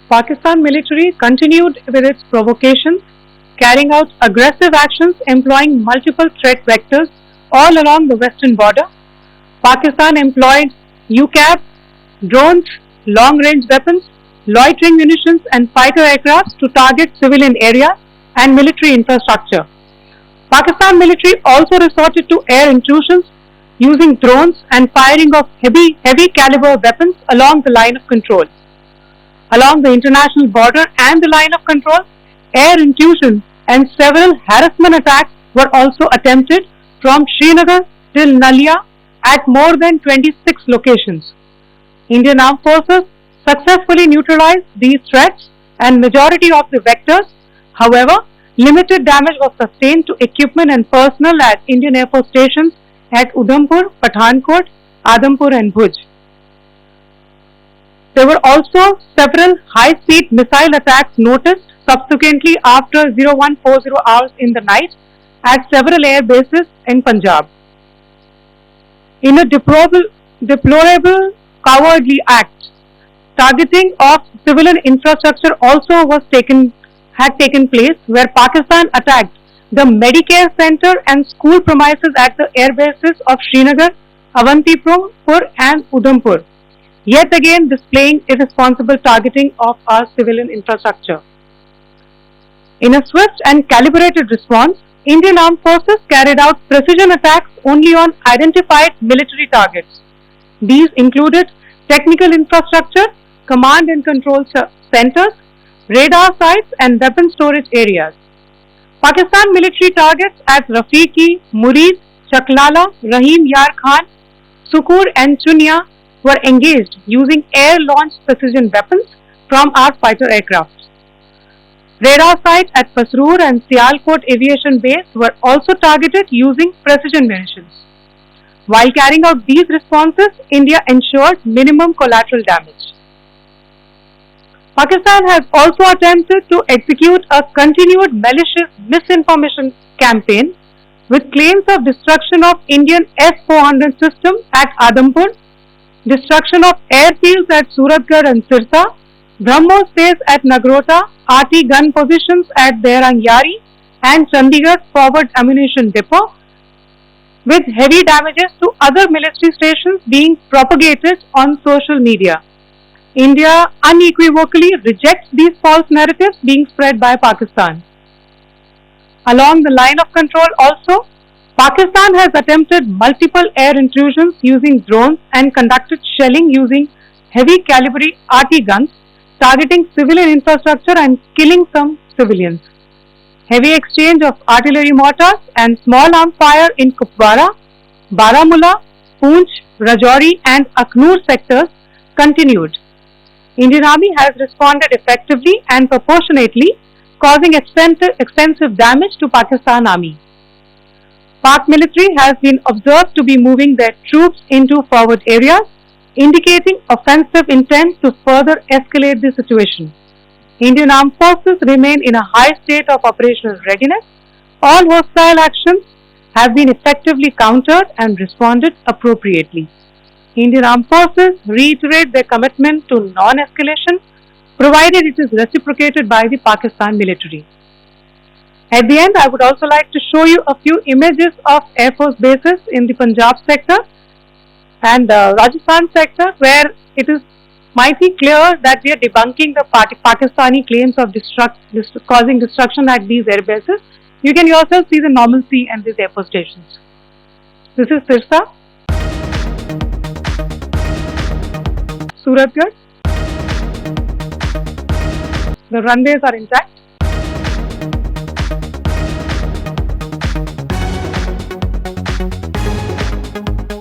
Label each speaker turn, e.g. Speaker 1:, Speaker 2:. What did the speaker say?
Speaker 1: Pakistan military continued with its provocations, carrying out aggressive actions employing multiple threat vectors all along the western border. Pakistan employed UCAV, drones, long-range weapons, loitering munitions and fighter aircrafts to target civilian areas and military infrastructure. Pakistan military also resorted to air intrusions using drones and firing of heavy caliber weapons along the line of control. Along the international border and the line of control, air intrusion and several harassment attacks were also attempted from Srinagar till Nalia at more than 26 locations. Indian Armed Forces successfully neutralized these threats and majority of the vectors. However, limited damage was sustained to equipment and personnel at Indian Air Force stations at Udhampur, Pathankot, Adampur and Bhuj. There were also several high-speed missile attacks noticed subsequently after 0140 hours in the night at several air bases in Punjab. In a deplorable cowardly act, targeting of civilian infrastructure also had taken place, where Pakistan attacked the Medicare Center and school premises at the air bases of Srinagar, Avantipur and Udhampur, yet again displaying irresponsible targeting of our civilian infrastructure. In a swift and calibrated response, Indian Armed Forces carried out precision attacks only on identified military targets. These included technical infrastructure, command and control centers, radar sites and weapon storage areas. Pakistan military targets at Rafiqi, Murid, Chaklala, Rahim Yar Khan, Sukur and Chunya were engaged using air-launched precision weapons from our fighter aircraft. Radar sites at Pasroor and Sialkot Aviation Base were also targeted using precision munitions. While carrying out these responses, India ensured minimum collateral damage. Pakistan has also attempted to execute a continued malicious misinformation campaign with claims of destruction of Indian S-400 system at Adampur, destruction of airfields at Suratgarh and Sirsa, BrahMos base at Nagrota, RT gun positions at Behrang Yari and Chandigarh Forward Ammunition Depot, with heavy damages to other military stations being propagated on social media. India unequivocally rejects these false narratives being spread by Pakistan. Along the line of control also, Pakistan has attempted multiple air intrusions using drones and conducted shelling using heavy caliber RT guns, targeting civilian infrastructure and killing some civilians. Heavy exchange of artillery mortars and small arms fire in Kupwara, Baramulla, Poonch, Rajouri and Aknoor sectors continued. Indian Army has responded effectively and proportionately, causing extensive damage to Pakistan Army. Pak military has been observed to be moving their troops into forward areas, indicating offensive intent to further escalate the situation. Indian Armed Forces remain in a high state of operational readiness. All hostile actions have been effectively countered and responded appropriately. Indian Armed Forces reiterate their commitment to non-escalation, provided it is reciprocated by the Pakistan military. At the end, I would also like to show you a few images of Air Force bases in the Punjab sector and Rajasthan sector, where it is mighty clear that we are debunking the Pakistani claims of causing destruction at these air bases. You can yourself see the normalcy and these air force stations. This is Sirsa, Suratgarh. The runways are intact.